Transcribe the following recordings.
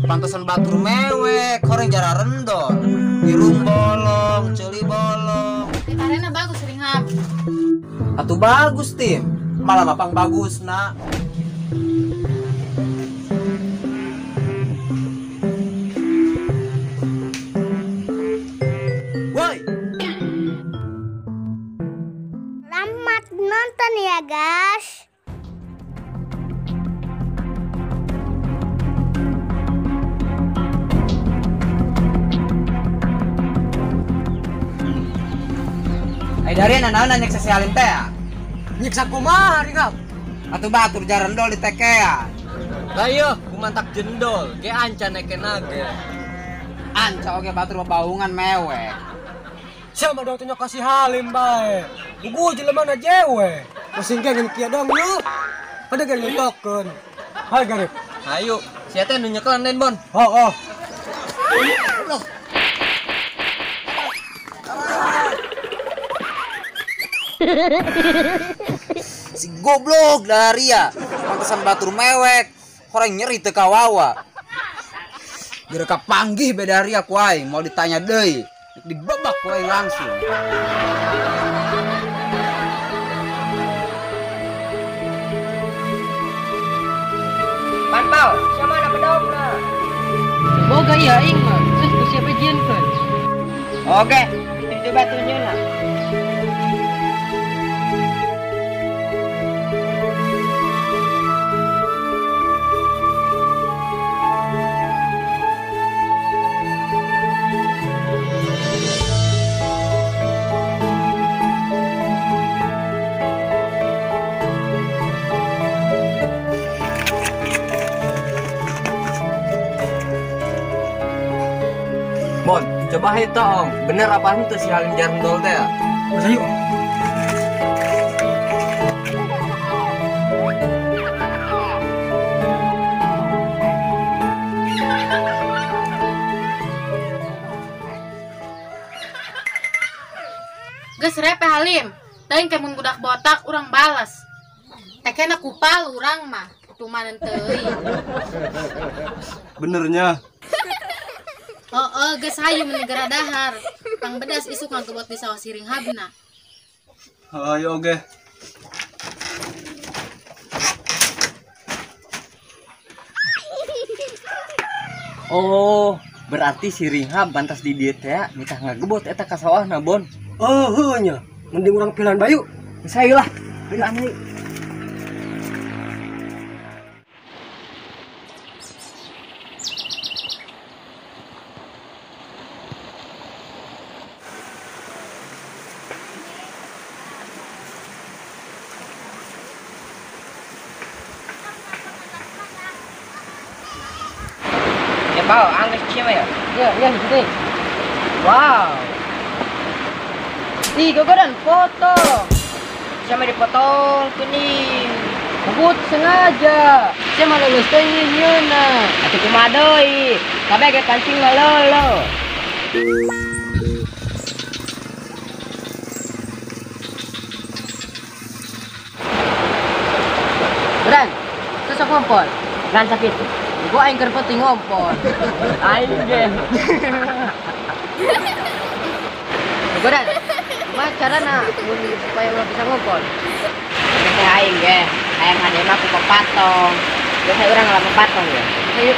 Pantesan batur mewek, koreng jara rendol, irung bolong, celi bolong. Karena bagus Ringhap. Atuh bagus tim, malah mapang bagus nak. Woi, Selamat nonton ya guys. ay dari anak-anak nyeksa si Halim teh ya? Nyiksa kumaha Ringhap? Atuh batur jara rendol di tekean. Lah iya, kumantak jendol, ge anca neke nage. Anca oke batur babaungan mewek. Siapa dong tuh kasih Halim bae. Buku jelema na jewe. Pusing geng kieu dong lu. Pada geng nyetokeun. Hai Garip. Ayo, siapa yang nunyekelan den Bon? Oh. Si goblok dari ya, pantesan batur mewek, orang nyeri teu kawawa. Gereka panggih bedari aku aing, mau ditanya deui, dibebak ku aing langsung. Panpau, siapa anak bedogna? Boga ya ing mah, terus ku siapa jinkeun. Oke, itu batunya lah. Bon, coba itu om, bener apa itu si Halim Jarendol teh ya? Masa yuk. Geus repe Halim. Teuing kemun budak botak urang balas. Tekena kupal urang mah. Tumanen teuing. Benernya. Geus hayu menegara dahar. Pang bedas isuk ngangkebot di sawah si Ringhabna. Ayo oke. Oh, berarti si Ringhap bantas di diet ya, nikah ngagebot eta ka sawahna Bon. Oh, heunya. Mending urang pilan bayu. Saya lah, pilan deui. Pau, angkat siapa ya? Ya gitu. Wow, Ih, gogodan foto. siapa dipotong kuning? Kebut sengaja. Saya malah lulus teuing nyeuna. Atuh kumaha deui? Kabeh ge kancing ngalolo. Beran, sosok ngompol. Lan sakit. Gua aing keur penting ngompol. Aing ge. Gogodan. Kumaha carana mun supaya urang bisa ngompol? Teh aing ge. Hayang hade mah ku patong. Biasa urang ngalamun patong ya. Ayo.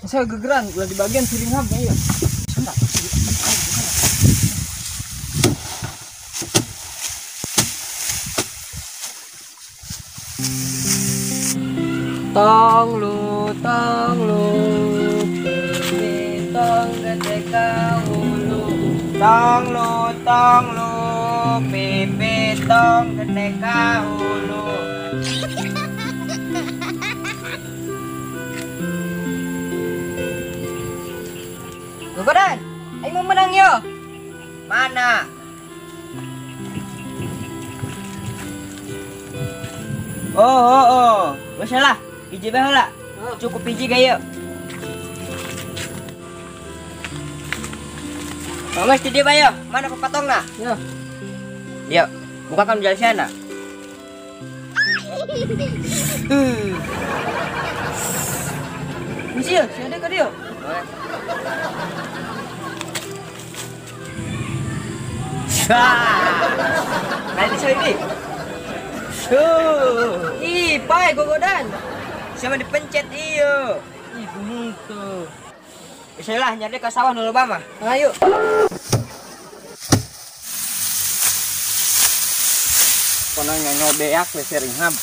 Saya gegeran, udah di bagian si Ringhap ya. Tong lu, pipi tong gede kahulu. Tong lu, pipi tong gede kahulu. Gogodan, ayo mau menang yo. Mana? Oh. Wes lah, hiji baheula. Cukup hiji gaya. Mas di dia bayo, mana pepatongna? Yo. Yuk, bukakan jalan sana. Misil, si ada ka dia. Nanti saya ini. Ih, pai gogodan. Sama dipencet iyo. Ih, gitu. Bismillah nyari ke sawah dulu mah. Ayo. Kono nyobeak we sering ham.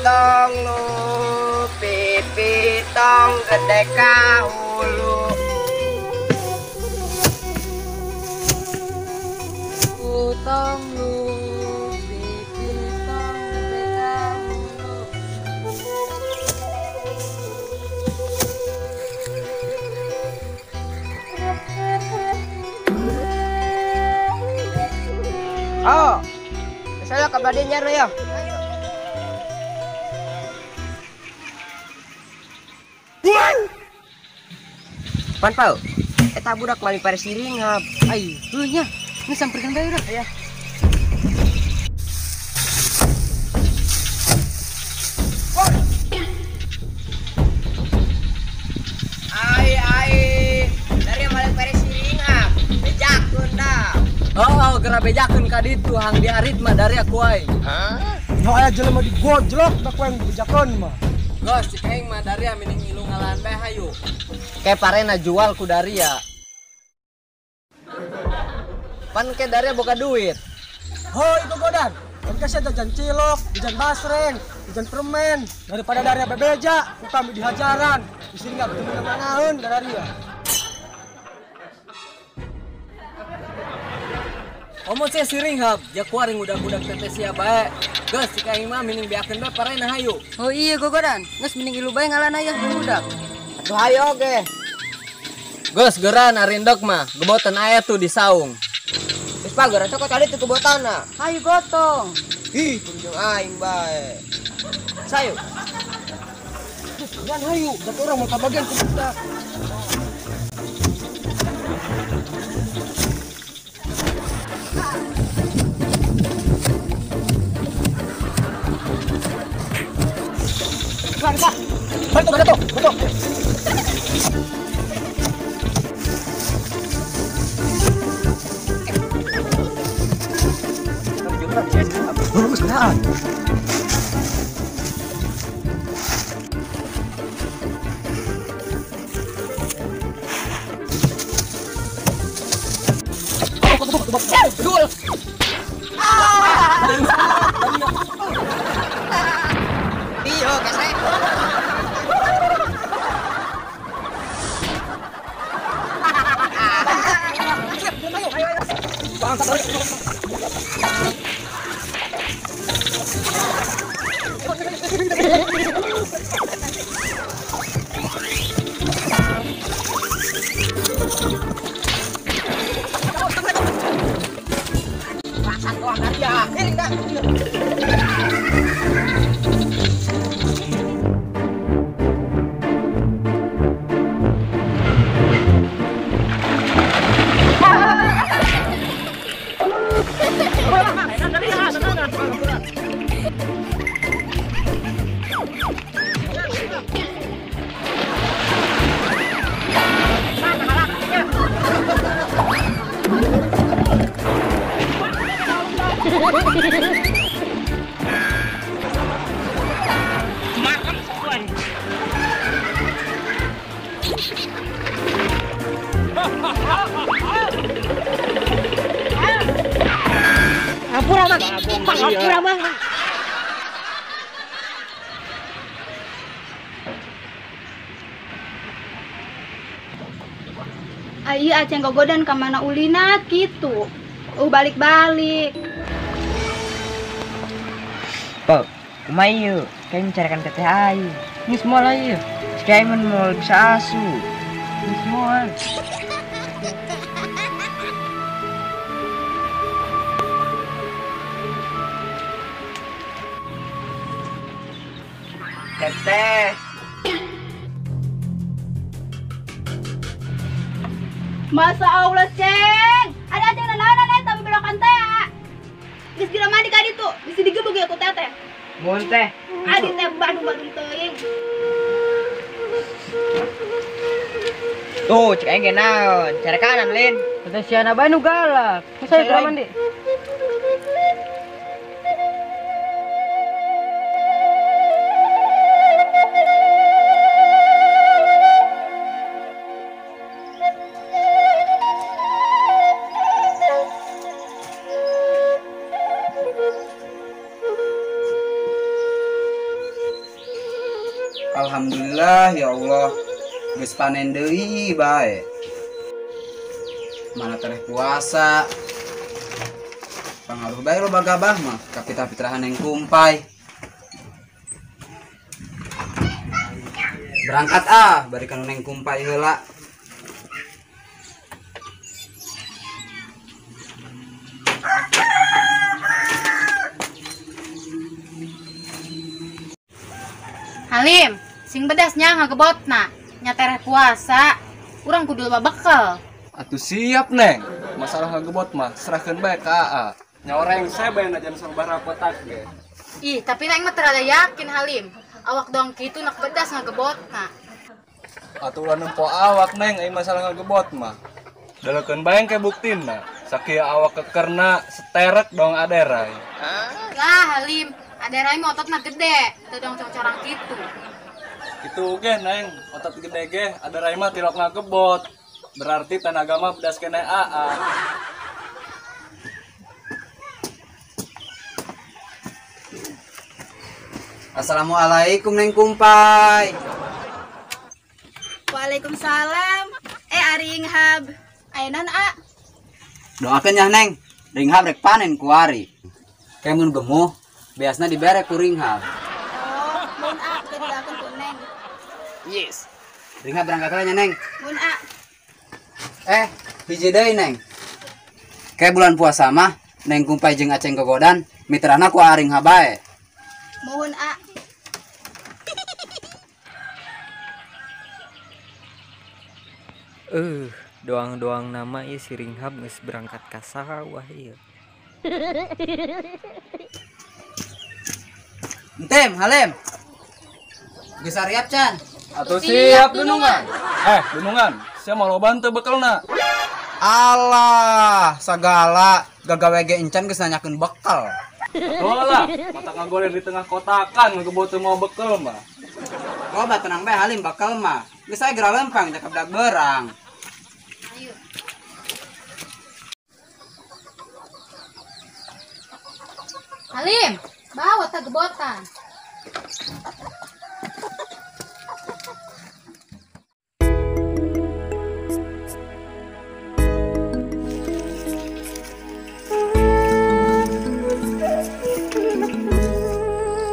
Tong lu pipi tong gede kahulu. Tong lu pipi tong gede kahulu. Oh, saya kabar dia nyari ya. Pan pau, eta budak mali pare siring hab. Ai, nya, ini samperkan bae udah. Aya. Ai, dari mali pare siring hab. Bejakeun dah. Oh, geura bejakeun ka ditu hang di arit mah dari aku ai. No aya jelema digojlok da ku yang bejakeun mah. Gos, cik aing mah dari mining ngilu ngalan bae hayu. Kayak parena jual ku dari ya. Pan ke dari boga duit. Hoi gogodan, kan kasih jajan cilok, jajan basreng, jajan permen, daripada dari bebeja, ku kami dihajaran. Di sini enggak ketemu manaeun dari ya. Omong saya siring hab, jak kuaring udah-udah tetes ya bae. Gos, cik aing mah mining beakeun bae parena hayu. Oh iya gogodan, geus mining ilu bae ngalan aya budak. Atuh hayo ge. Gos, geura narindok mah, gebotan aya tuh di saung. Geus pagar cokot tadi tuh kebotana. Hayu gotong. Ih, kunjung aing bae. Sayu. Jangan hayu, dat orang mau kabagian ku budak. Betul. Bagus nah. Dul. Iyo, kasih. Makan sesuai. Ampura mang. Ampura mang. Ayo aceng gogodan ke mana ulina gitu. Balik-balik. Pop, kumai yuk. Kayak mencarikan teteh ayu. Ini semua lah yuk. Sekarang mau bisa asu. Ini semua. Teteh. Masa Allah ceng. Ada aceng dan lain tapi belokan teh. Geus gira mandi ka ditu. Bisa digebug ya ku teteh. Mun teh. Adi teh Bandung teuing. Tuh, cek aing ge naon? Cara kanan, Lin. Teteh siana bae nu galak. Saya geura mandi. Alhamdulillah ya Allah, geus panen deui bae. Mana teh puasa. Pangaruh bae loba gabah mah ka pitah-pitahan yang kumpai. Berangkat bari ka neng kumpai heula. Halim, sing bedasnya ngagebotna. Nyatereh puasa, urang kudu loba bekal. Atuh siap neng, masalah ngagebot mah serahkeun bae ka AA. Nyaoreng saya bae najan sabaraha kotak ge. Ih, tapi neng mah terada yakin Halim. Awak dong kitu nak bedas ngagebotna. Atuh ulah nempo awak neng ai masalah ngagebot mah. Dalekeun bae engke buktina. Sakieu awak kekerna seterek dong aderai. Lah Halim, ada rai mah ototna gede, teu dong corang kitu. Itu ge neng, otot gede ge aderai mah tilok ngagebot. Berarti tenaga mah bedas kene AA. Assalamualaikum neng kumpai. Waalaikumsalam. Ari Inghab. Ayeuna A. Doakeun nya neng, ringhab rek panen ku ari. Kemun gemuh, biasna dibere ku ringhab. Oh, mun A kedakeun ku Neng. Yes. Ringhab berangkat heula nya neng. Mun A. Hiji deui neng. Kayak bulan puasa mah, neng kumpai jeung aceng gogodan, mitrana ku aring habae. Mohon A. Doang-doang nama ieu si Ringhab geus berangkat ka sawah ieu. Entem, Halim. Geus ariap can. Atuh siap dunungan. Dunungan, sia mau loban teu bekelna. Alah, sagala gagawe ge encan geus nanyakeun bekal. Tuh lah, mata ngagoleh di tengah kotakan ngagebot teu mau bekel mah. Loba tenang bae Halim bekal mah. Geus aya geura lempang cakep dak beurang. Ayo. Halim, bawa teh gebotan.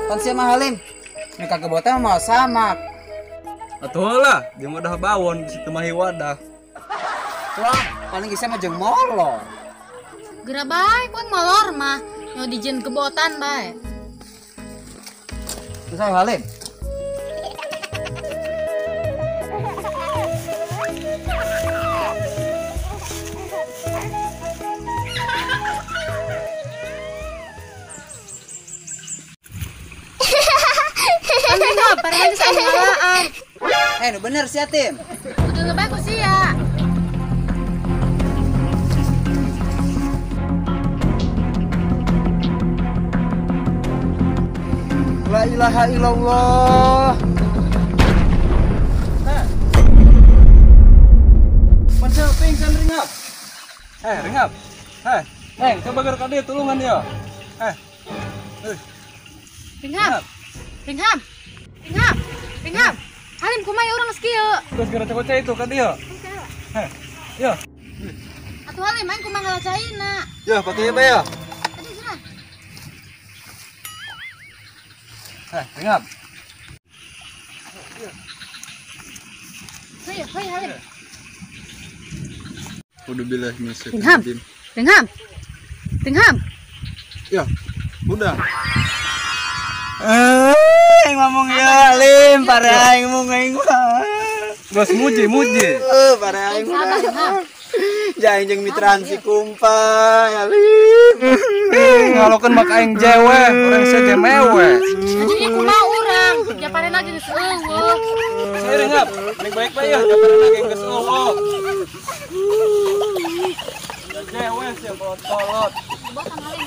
Pan sia mah Halim. Nek kagebotan mau samak. Atuh lah, jeung wadah bawon di situ mah wadah. Wah, paling geus mah jeung molor. Geura bae pun molor mah, nyo dijen gebotan bae. Terus ayo Halim. Ayo, parehan geus aya ngalaan. Nu bener sia Tim. Kudu lebay ku sia. La ilaha illallah. Pan siapa Ringap. Neng, coba gerak dia tulungan dia. Ringham. Halim kumai orang sekieu. Terus gerak cocok itu kan dia. Yo. Atuh Halim main kumang ngalacaina. Ya, pakai apa ya? Tadi sana. Ringap. Hei Halim. Udah bilang nyesek. Ringham. Ya, udah. Ngomong ya Lim, para aing ngomong aing mah. Bos muji. Para aing mah. Sabar Ringham. Jangan jeung mitran si kumpa ya Lim. Ngalokeun mak aing jewe, urang saja mewe. Jadi kumaha urang, japare lagi geus eueuh. Saya Ringap, ning baik-baik ya, jangan lagi geus eueuh. Jewe sih kolot. Bosan Halim.